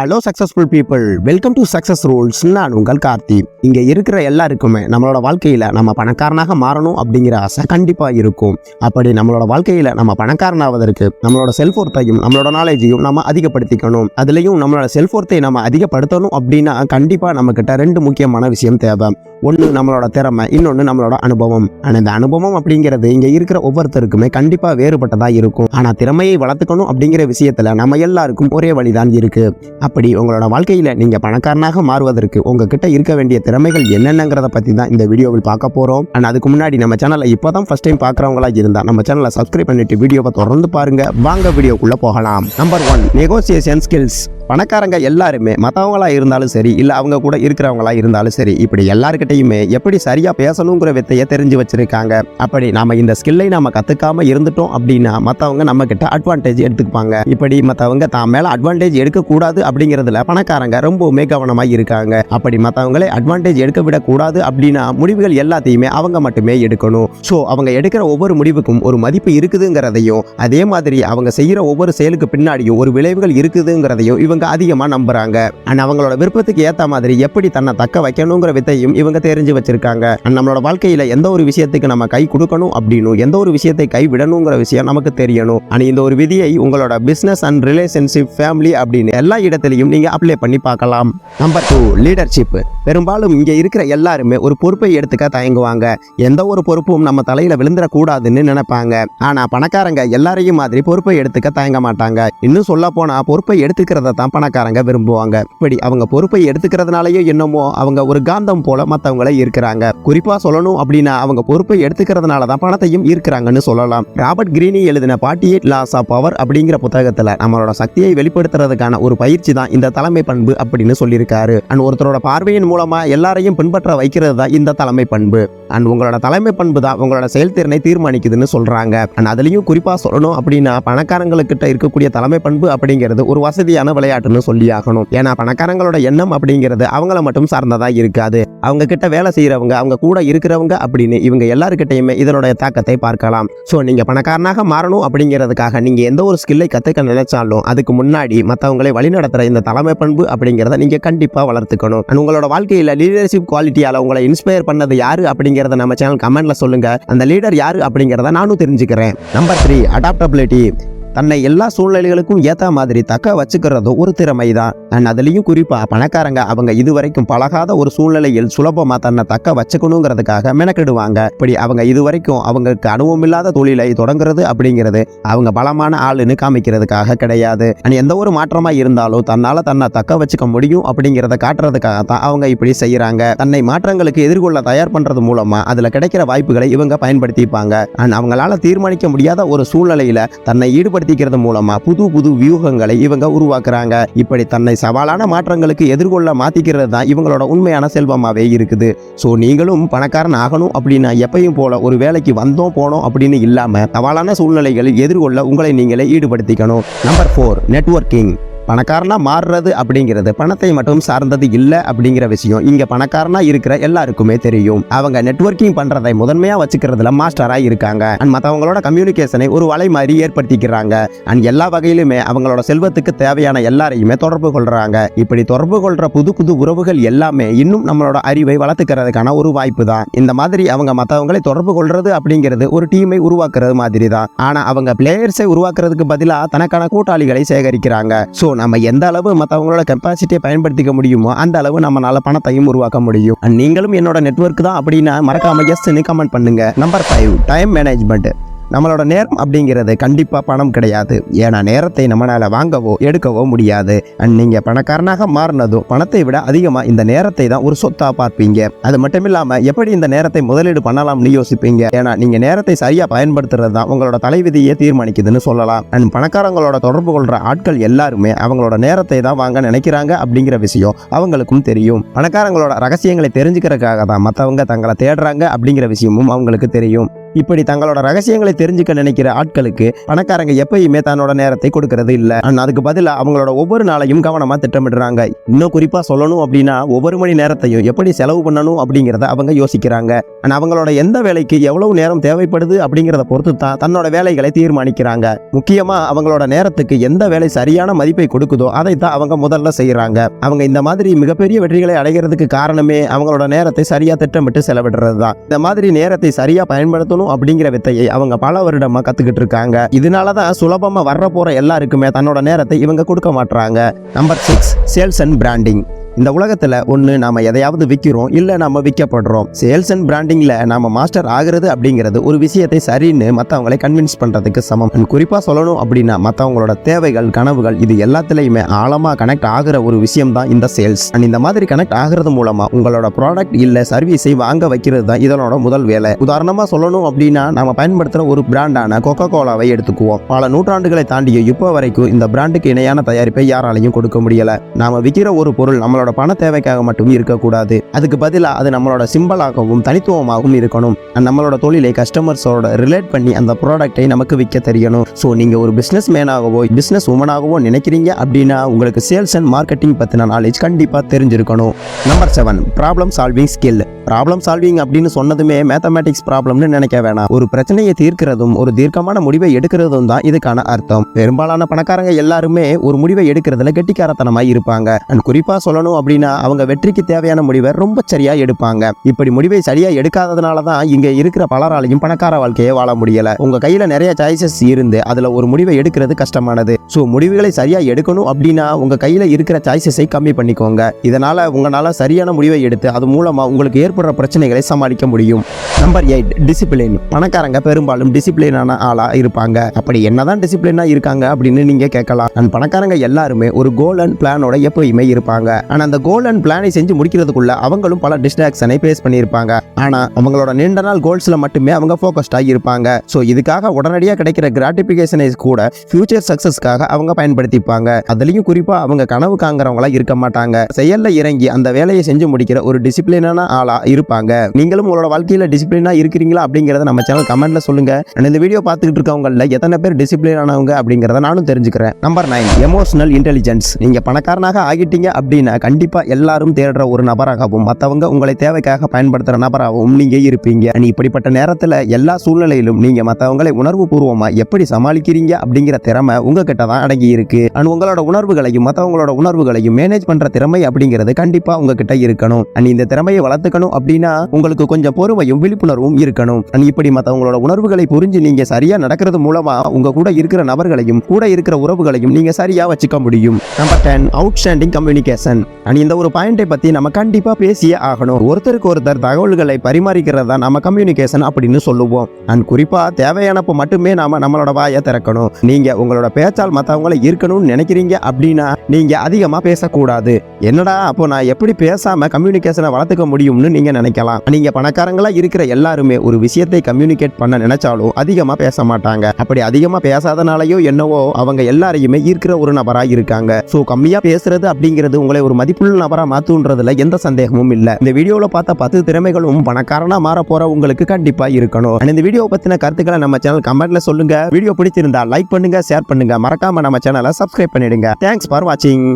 Hello successful people, welcome to success rules. நான் உங்கள் கார்த்தி. இங்கே இருக்கிற எல்லாருக்குமே நம்மளோட வாழ்க்கையில் நம்ம பணக்காரனாக மாறணும் அப்படிங்கிற ஆசை கண்டிப்பாக இருக்கும். அப்படி நம்மளோட வாழ்க்கையில் நம்ம பணக்காரனாவதற்கு நம்மளோட செல்ஃபோர்த்தையும் நம்மளோட நாலேஜையும் நம்ம அதிகப்படுத்திக்கணும். அதுலேயும் நம்மளோட செல்ஃபோர்த்தை நம்ம அதிகப்படுத்தணும் அப்படின்னா கண்டிப்பாக நம்மக்கிட்ட ரெண்டு முக்கியமான விஷயம் தேவை. ஒன்று நம்மளோட திறமை, இன்னொன்று நம்மளோட அனுபவம். ஆனால் இந்த அனுபவம் அப்படிங்கிறது இங்கே இருக்கிற ஒவ்வொருத்தருக்குமே கண்டிப்பாக வேறுபட்டதாக இருக்கும். ஆனால் திறமையை வளர்த்துக்கணும் அப்படிங்கிற விஷயத்தில் நம்ம எல்லாருக்கும் ஒரே வழிதான் இருக்குது. அப்படி உங்களோட வாழ்க்கையில் நீங்கள் பணக்காரனாக மாறுவதற்கு உங்ககிட்ட இருக்க வேண்டிய திறமைகள் என்னென்னங்கிறத பற்றி தான் இந்த வீடியோவில் பார்க்க போகிறோம். அண்ட் அதுக்கு முன்னாடி நம்ம சேனலை இப்போ தான் ஃபர்ஸ்ட் டைம் பார்க்குறவங்களா இருந்தால் நம்ம சேனலை சப்ஸ்கிரைப் பண்ணிட்டு வீடியோவை தொடர்ந்து பாருங்கள். வாங்க வீடியோக்குள்ளே போகலாம். Number 1, negotiation skills. பணக்காரங்க எல்லாருமே மற்றவங்களா இருந்தாலும் சரி, இல்லை அவங்க கூட இருக்கிறவங்களா இருந்தாலும் சரி, இப்படி எல்லாருக்கிட்டையுமே எப்படி சரியாக பேசணுங்கிற வித்தையை தெரிஞ்சு வச்சிருக்காங்க. அப்படி நம்ம இந்த ஸ்கில்லை நம்ம கற்றுக்காம இருந்துட்டோம் அப்படின்னா மற்றவங்க நம்ம கிட்ட அட்வான்டேஜ் எடுத்துப்பாங்க. இப்படி மற்றவங்க தான் மேலே அட்வான்டேஜ் எடுக்கக்கூடாது அப்படிங்கிறதுல பணக்காரங்க ரொம்பவுமே கவனமாக இருக்காங்க. அப்படி மற்றவங்களே அட்வான்டேஜ் எடுக்க விடக்கூடாது அப்படின்னா முடிவுகள் எல்லாத்தையுமே அவங்க மட்டுமே எடுக்கணும். ஸோ அவங்க எடுக்கிற ஒவ்வொரு முடிவுக்கும் ஒரு மதிப்பு இருக்குதுங்கிறதையும், அதே மாதிரி அவங்க செய்கிற ஒவ்வொரு செயலுக்கு பின்னாடியும் ஒரு விளைவுகள் இருக்குதுங்கிறதையும் இவங்க அதிகமாக நம்புறாங்க. அண்ட் அவங்களோட விருப்பத்துக்கு ஏற்ற மாதிரி எப்படி தன்னை தக்க வைக்கணுங்கிற வித்தையும் இவங்க தெரிஞ்சு வச்சிருக்காங்க. அண்ட் நம்மளோட வாழ்க்கையில் எந்த ஒரு விஷயத்துக்கு நம்ம கை கொடுக்கணும் அப்படின்னு, எந்த ஒரு விஷயத்தை கை விடணுங்கிற விஷயம் நமக்கு தெரியணும். அண்ட் இந்த ஒரு விதியை உங்களோட பிசினஸ் அண்ட் ரிலேஷன்ஷிப், ஃபேமிலி அப்படின்னு எல்லா இடத்துலையும் நீங்க அப்ளை பண்ணி பார்க்கலாம். Number 2, leadership. பெரும்பாலும் இங்க இருக்கிற எல்லாருமே ஒரு பொறுப்பை எடுத்துக்க தயங்குவாங்க. எந்த ஒரு பொறுப்பும் நம்ம தலையில விழுந்துடக்கூடாதுன்னு நினைப்பாங்க. ஆனா பணக்காரங்க எல்லாரையும் மாதிரி பொறுப்பை எடுத்துக்க தயங்க மாட்டாங்க. இன்னும் சொல்ல போனா பொறுப்பை எடுத்துக்கிறத தான் பணக்காரங்க விரும்புவாங்க. இப்படி அவங்க பொறுப்பை எடுத்துக்கிறதுனாலயோ என்னமோ அவங்க ஒரு காந்தம் போல மற்றவங்களை ஈர்க்கிறாங்க. குறிப்பா சொல்லணும் அப்படின்னா அவங்க பொறுப்பை எடுத்துக்கிறதுனால தான் பணத்தையும் ஈர்க்கிறாங்கன்னு சொல்லலாம். ராபர்ட் கிரீனி எழுதின 48 லாஸ் ஆஃப் பவர் அப்படிங்கிற புத்தகத்துல நம்மளோட சக்தியை வெளிப்படுத்துறதுக்கான ஒரு பயிற்சி தான் இந்த தலைமை பண்பு அப்படின்னு சொல்லியிருக்காரு. அண்ட் ஒருத்தரோட பார்வையின் மூலமா எல்லாரையும் பின்பற்ற வைக்கிறது தான் இந்த தலைமை பண்பு. அண்ட் உங்களோட தலைமை பண்பு தான் உங்களோட செயல்திறனை தீர்மானிக்குதுன்னு சொல்றாங்க. அண்ட் அதுலயும் குறிப்பா சொல்லணும் அப்படின்னா பணக்காரங்களுக்கிட்ட இருக்கக்கூடிய தலைமை பண்பு அப்படிங்கிறது ஒரு வசதியான விளையாட்டுன்னு சொல்லி ஆகணும். ஏன்னா பணக்காரங்களோட எண்ணம் அப்படிங்கிறது அவங்கள மட்டும் சார்ந்ததா இருக்காது. அவங்க கிட்ட வேலை செய்யறவங்க, அவங்க கூட இருக்கிறவங்க அப்படின்னு இவங்க எல்லாருக்கிட்டையுமே இதனுடைய தாக்கத்தை பார்க்கலாம். ஸோ நீங்க பணக்காரனாக மாறணும் அப்படிங்கிறதுக்காக நீங்க எந்த ஒரு ஸ்கில்லை கத்துக்க நினைச்சாலும் அதுக்கு முன்னாடி மற்றவங்களை வழிநடத்துற இந்த தலைமை பண்பு அப்படிங்கிறத நீங்க கண்டிப்பா வளர்த்துக்கணும். உங்களோட வாழ்க்கையில லீடர்ஷிப் குவாலிட்டியால உங்களை இன்ஸ்பயர் பண்ணது யாரு அப்படிங்கிறத நம்ம சேனல் கமெண்ட்ல சொல்லுங்க. அந்த லீடர் யாரு அப்படிங்கிறத நானும் தெரிஞ்சுக்கிறேன். Number 3, adaptability. தன்னை எல்லா சூழ்நிலைகளுக்கும் ஏற்ற மாதிரி தக்க வச்சுக்கிறதும் ஒரு திறமை தான். அண்ட் அதுலேயும் குறிப்பாக பணக்காரங்க அவங்க இதுவரைக்கும் பழகாத ஒரு சூழ்நிலையில் சுலபமாக தன்னை தக்க வச்சுக்கணுங்கிறதுக்காக மெனக்கிடுவாங்க. இப்படி அவங்க இதுவரைக்கும் அவங்களுக்கு அனுபவம் இல்லாத தொழிலை தொடங்குறது அப்படிங்கிறது அவங்க பலமான ஆளுன்னு காமிக்கிறதுக்காக கிடையாது. அண்ட் எந்த ஒரு மாற்றமாக இருந்தாலும் தன்னால் தன்னை தக்க வச்சுக்க முடியும் அப்படிங்கிறத காட்டுறதுக்காக தான் அவங்க இப்படி செய்கிறாங்க. தன்னை மாற்றங்களுக்கு எதிர்கொள்ள தயார் பண்ணுறது மூலமாக அதில் கிடைக்கிற வாய்ப்புகளை இவங்க பயன்படுத்திப்பாங்க. அண்ட் அவங்களால தீர்மானிக்க முடியாத ஒரு சூழ்நிலையில் தன்னை ஈடுபடுத்திக்கிறது மூலமா புது புது வியூகங்களை இவங்க உருவாக்குறாங்க. இப்படி தன்னை சவாலான மாற்றங்களுக்கு எதிர்கொள்ள மாத்திக்கிறது தான் இவங்களோட உண்மையான செல்வமாவே இருக்குது. ஸோ நீங்களும் பணக்காரன் ஆகணும் அப்படின்னா எப்பயும் போல ஒரு வேலைக்கு வந்தோம் போனோம் அப்படின்னு இல்லாம சவாலான சூழ்நிலைகளில் எதிர்கொள்ள உங்களை நீங்களே ஈடுபடுத்திக்கணும். Number 4, networking. பணக்காரனா மாறுறது அப்படிங்கிறது பணத்தை மட்டும் சார்ந்தது இல்லை அப்படிங்கிற விஷயம் இங்க பணக்காரனா இருக்கிற எல்லாருக்குமே தெரியும். அவங்க நெட்வொர்க்கிங் பண்றதை முதன்மையா வச்சுக்கிறதுல மாஸ்டரா இருக்காங்க. அண்ட் மற்றவங்களோட கம்யூனிகேஷனை ஒரு வலை மாதிரி ஏற்படுத்திக்கிறாங்க. அண்ட் எல்லா வகையிலுமே அவங்களோட செல்வத்துக்கு தேவையான எல்லாரையுமே தொடர்பு கொள்றாங்க. இப்படி தொடர்பு கொள்ற புது புது உறவுகள் எல்லாமே இன்னும் நம்மளோட அறிவை வளர்த்துக்கிறதுக்கான ஒரு வாய்ப்பு தான். இந்த மாதிரி அவங்க மற்றவங்களை தொடர்பு கொள்றது அப்படிங்கிறது ஒரு டீமை உருவாக்குறது மாதிரி தான். ஆனா அவங்க பிளேயர்ஸை உருவாக்குறதுக்கு பதிலாக தனக்கான கூட்டாளிகளை சேகரிக்கிறாங்க. ஸோ நம்ம எந்த அளவு மற்றவங்களோட கெப்பாசிட்டியை பயன்படுத்திக்க முடியுமோ அந்த அளவு நம்மளால பணத்தையும் உருவாக்க முடியும். நீங்களும் என்னோட நெட்வொர்க் தான் அப்படின்னா மறக்காம எஸ்ன்னு கமெண்ட் பண்ணுங்க. Number 5, time management. நம்மளோட நேரம் அப்படிங்கிறது கண்டிப்பாக பணம் கிடையாது. ஏன்னா நேரத்தை நம்மளால் வாங்கவோ எடுக்கவோ முடியாது. அண்ட் நீங்கள் பணக்காரனாக மாறினதும் பணத்தை விட அதிகமாக இந்த நேரத்தை தான் ஒரு சொத்தாக பார்ப்பீங்க. அது மட்டும் இல்லாமல் எப்படி இந்த நேரத்தை முதலீடு பண்ணலாம்னு யோசிப்பீங்க. ஏன்னா நீங்கள் நேரத்தை சரியாக பயன்படுத்துறது தான் உங்களோட தலைவிதியை தீர்மானிக்குதுன்னு சொல்லலாம். அண்ட் பணக்காரங்களோட தொடர்பு கொள்கிற ஆட்கள் எல்லாருமே அவங்களோட நேரத்தை தான் வாங்க நினைக்கிறாங்க அப்படிங்கிற விஷயம் அவங்களுக்கும் தெரியும். பணக்காரங்களோட ரகசியங்களை தெரிஞ்சுக்கிறதுக்காக தான் மற்றவங்க தங்களை தேடுறாங்க அப்படிங்கிற விஷயமும் அவங்களுக்கு தெரியும். இப்படி தங்களோட ரகசியங்களை தெரிஞ்சுக்க நினைக்கிற ஆட்களுக்கு பணக்காரங்க எப்பயுமே தன்னோட நேரத்தை கொடுக்கறது இல்ல. அதுக்கு பதிலா அவங்களோட ஒவ்வொரு நாளையும் கவனமா திட்டமிடுறாங்க. இன்னும் குறிப்பா சொல்லணும் அப்படின்னா ஒவ்வொரு மணி நேரத்தையும் எப்படி செலவு பண்ணணும் அப்படிங்கறத அவங்க யோசிக்கிறாங்க. அவங்களோட எந்த வேலைக்கு எவ்வளவு நேரம் தேவைப்படுது அப்படிங்கறத பொறுத்து தான் தன்னோட வேலைகளை தீர்மானிக்கிறாங்க. முக்கியமா அவங்களோட நேரத்துக்கு எந்த வேலை சரியான மதிப்பை கொடுக்குதோ அதை தான் அவங்க முதல்ல செய்யறாங்க. அவங்க இந்த மாதிரி மிகப்பெரிய வெற்றிகளை அடைகிறதுக்கு காரணமே அவங்களோட நேரத்தை சரியா திட்டமிட்டு செலவிடுறது தான். இந்த மாதிரி நேரத்தை சரியா பயன்படுத்தணும் அப்படிங்கிற வித்தையை அவங்க பல வருடமா கத்துக்கிட்டு இருக்காங்க. இதனாலதான் சுலபமா வர்ற போற எல்லாருக்குமே தன்னோட நேரத்தை இவங்க கொடுக்க மாட்டாங்க. Number 6, sales and branding. இந்த உலகத்துல ஒன்று நாம எதையாவது விற்கிறோம் இல்லை நாம விற்கப்படுறோம். சேல்ஸ் அண்ட் பிராண்டிங்ல நாம மாஸ்டர் ஆகிறது அப்படிங்கிறது ஒரு விஷயத்தை சரின்னு மற்றவங்களை கன்வின்ஸ் பண்றதுக்கு சமம். குறிப்பா சொல்லணும் அப்படின்னா மற்றவங்களோட தேவைகள் கனவுகள் இது எல்லாத்துலயுமே ஆழமா கனெக்ட் ஆகிற ஒரு விஷயம் தான் இந்த சேல்ஸ். இந்த மாதிரி கனெக்ட் ஆகிறது மூலமா உங்களோட ப்ராடக்ட் இல்ல சர்வீஸை வாங்க வைக்கிறது தான் இதனோட முதல் வேலை. உதாரணமா சொல்லணும் அப்படின்னா நாம பயன்படுத்துற ஒரு பிராண்டான கொக்கோ கோலாவை எடுத்துக்குவோம். பல நூற்றாண்டுகளை தாண்டிய இப்போ வரைக்கும் இந்த பிராண்டுக்கு இணையான தயாரிப்பை யாராலையும் கொடுக்க முடியல. நாம விற்கிற ஒரு பொருள் நம்மளோட பண தேவைக்காக மட்டும் இருக்கக்கூடாது. அதுக்கு பதிலாக அது நம்மளோட சிம்பிளாகவும் தனித்துவமாகவும் இருக்கணும். நம்மளோட தொழிலை கஸ்டமர்ஸோட ரிலேட் பண்ணி அந்த ப்ராடக்டை நமக்கு விற்க தெரியணும். ஸோ நீங்க ஒரு பிசினஸ் மேனாகவோ பிசினஸ் உமனாகவோ நினைக்கிறீங்க அப்படின்னா உங்களுக்கு சேல்ஸ் அண்ட் மார்க்கெட்டிங் பத்தின நாலேஜ் கண்டிப்பா தெரிஞ்சிருக்கணும். Number 7, problem solving skill. Problem solving அப்படின்னு சொன்னதுமே மேத்தமேட்டிக்ஸ் ப்ராப்ளம்னு நினைக்க வேணாம். ஒரு பிரச்சனையை தீர்க்கிறதும் ஒரு தீர்க்கமான முடிவை எடுக்கிறதும் தான் இதுக்கான அர்த்தம். பெரும்பாலான பணக்காரங்க எல்லாருமே ஒரு முடிவை எடுக்கிறதுல கெட்டிக்காரத்தனமாய் இருப்பாங்க. அண்ட் குறிப்பா சொல்லணும் அப்படின்னா அவங்க வெற்றிக்கு தேவையான முடிவை ரொம்ப சரியா எடுப்பாங்க. இப்படி முடிவை சரியா எடுக்காததுனால தான் இங்க இருக்கிற பலராலையும் பணக்கார வாழ்க்கையை வாழ முடியல. உங்க கையில நிறைய சாய்ஸஸ் இருந்து அதுல ஒரு முடிவை எடுக்கிறது கஷ்டமானது. ஸோ முடிவுகளை சரியா எடுக்கணும் அப்படின்னா உங்க கையில இருக்கிற சாய்ஸஸை கம்மி பண்ணிக்கோங்க. இதனால உங்களால சரியான முடிவை எடுத்து அது மூலமா உங்களுக்கு ஏற்படுற பிரச்சனைகளை சமாளிக்க முடியும். Number 8, discipline. பணக்காரங்க பெரும்பாலும் டிசிப்ளினான ஆளா இருப்பாங்க. அப்படி என்னதான் டிசிப்ளினா இருக்காங்க அப்படின்னு நீங்க கேட்கலாம். அண்ட் பணக்காரங்க எல்லாருமே ஒரு கோல் அண்ட் பிளானோட எப்பயுமே இருப்பாங்க. ஆனா அந்த கோல் அண்ட் பிளானை செஞ்சு முடிக்கிறதுக்குள்ள அவங்களும் பல டிஸ்ட்ராக்ஷனை ஃபேஸ் பண்ணியிருப்பாங்க. ஆனா அவங்களோட நீண்ட நாள் கோல்ஸ்ல மட்டுமே அவங்க ஃபோக்கஸ்டா இருப்பாங்க. ஸோ இதுக்காக உடனடியாக கிடைக்கிற கிராட்டிபிகேஷனை கூட ஃபியூச்சர் சக்சஸ்க்காக அவங்க பயன்படுத்திப்பாங்க. அதுலயும் குறிப்பா அவங்க கனவு காண்கிறவங்களா இருக்க மாட்டாங்க. செயல்ல இறங்கி அந்த வேலையை செஞ்சு முடிக்கிற ஒரு டிசிப்ளினான ஆளா இருப்பாங்க. நீங்களும் உங்களோட வாழ்க்கையில டிசிப்ளினா இருக்கிறீங்களா அப்படிங்கறத நம்ம சேனல் கமெண்ட்ல சொல்லுங்க. இந்த வீடியோ பார்த்துக்கிட்டு இருக்கவங்கள எத்தனை பேர் டிசிப்ளின் ஆனவங்க அப்படிங்கறத நானும் தெரிஞ்சுக்கிறேன். Number 9, emotional intelligence. நீங்க பணக்காரனாக ஆகிட்டீங்க அப்படின்னா கண்டிப்பா எல்லாரும் தேடுற ஒரு நபராகவும் மற்றவங்க உங்களை தேவைக்காக பயன்படுத்துற நபராகவும் நீங்க இருப்பீங்க. இப்படிப்பட்ட நேரத்துல எல்லா சூழ்நிலையிலும் நீங்க மற்றவங்களை உணர்வு பூர்வமா எப்படி சமாளிக்கிறீங்க அப்படிங்கிற திறமை உங்ககிட்ட தான் அடங்கி இருக்கு. உங்களோட உணர்வுகளையும் மற்றவங்களோட உணர்வுகளையும் மேனேஜ் பண்ற திறமை அப்படிங்கிறது கண்டிப்பா உங்ககிட்ட இருக்கணும். இந்த திறமையை வளர்த்துக்கணும் அப்படின்னா உங்களுக்கு கொஞ்சம் பொறுமையும் விழிப்புணர்வும் இருக்கணும். இப்படி மற்றவங்களோட உணர்வுகளை புரிஞ்சு நீங்க சரியா நடக்கிறது மூலமா உங்க கூட இருக்கிற நபர்களையும் கூட இருக்கிற உறவுகளையும் நீங்க சரியா வச்சுக்க முடியும். Number 10, outstanding communication. இந்த ஒரு பாயிண்டை பத்தி நம்ம கண்டிப்பா பேசியே ஆகணும். ஒருத்தருக்கு ஒருத்தர் தகவல்களை பரிமாறிக்கிறதா நம்ம கம்யூனிகேஷன் அப்படின்னு சொல்லுவோம். அண்ட் குறிப்பா தேவையானப்ப மட்டுமே நாம நம்மளோட வாயை திறக்கணும். நீங்க உங்களோட பேச்சால் மற்றவங்களை ஈர்க்கணும்னு நினைக்கிறீங்க அப்படின்னா நீங்க அதிகமா பேசக்கூடாது. என்னடா அப்போ நான் எப்படி பேசாம கம்யூனிகேஷனை வளர்த்துக்க முடியும்னு நீங்க நினைக்கலாம். நீங்க பணக்காரங்களா இருக்கிற எல்லாருமே ஒரு விஷயத்தை கம்யூனிகேட் பண்ண நினைச்சாலும் அதிகமா பேச மாட்டாங்க. அப்படி அதிகமா பேசாதனாலயோ என்னவோ அவங்க எல்லாரையுமே ஈர்க்கிற ஒரு நபரா இருக்காங்க. சோ கம்மியா பேசுறது அப்படிங்கிறது உங்களை ஒரு மதிப்புள்ள நபரா மாத்துன்றதுல எந்த சந்தேகமும் இல்ல. இந்த வீடியோல பார்த்த 10 திறமைகளும் பணக்காரனா மாற போற உங்களுக்கு கண்டிப்பா இருக்கணும். இந்த வீடியோ பத்தின கருத்துக்களை நம்ம சேனல் கமெண்ட்ல சொல்லுங்க. வீடியோ பிடிச்சிருந்தா லைக் பண்ணுங்க, ஷேர் பண்ணுங்க, மறக்காம நம்ம சேனலை சப்ஸ்கிரைப் பண்ணிடுங்க. தேங்க்ஸ் ஃபார் வாட்சிங்.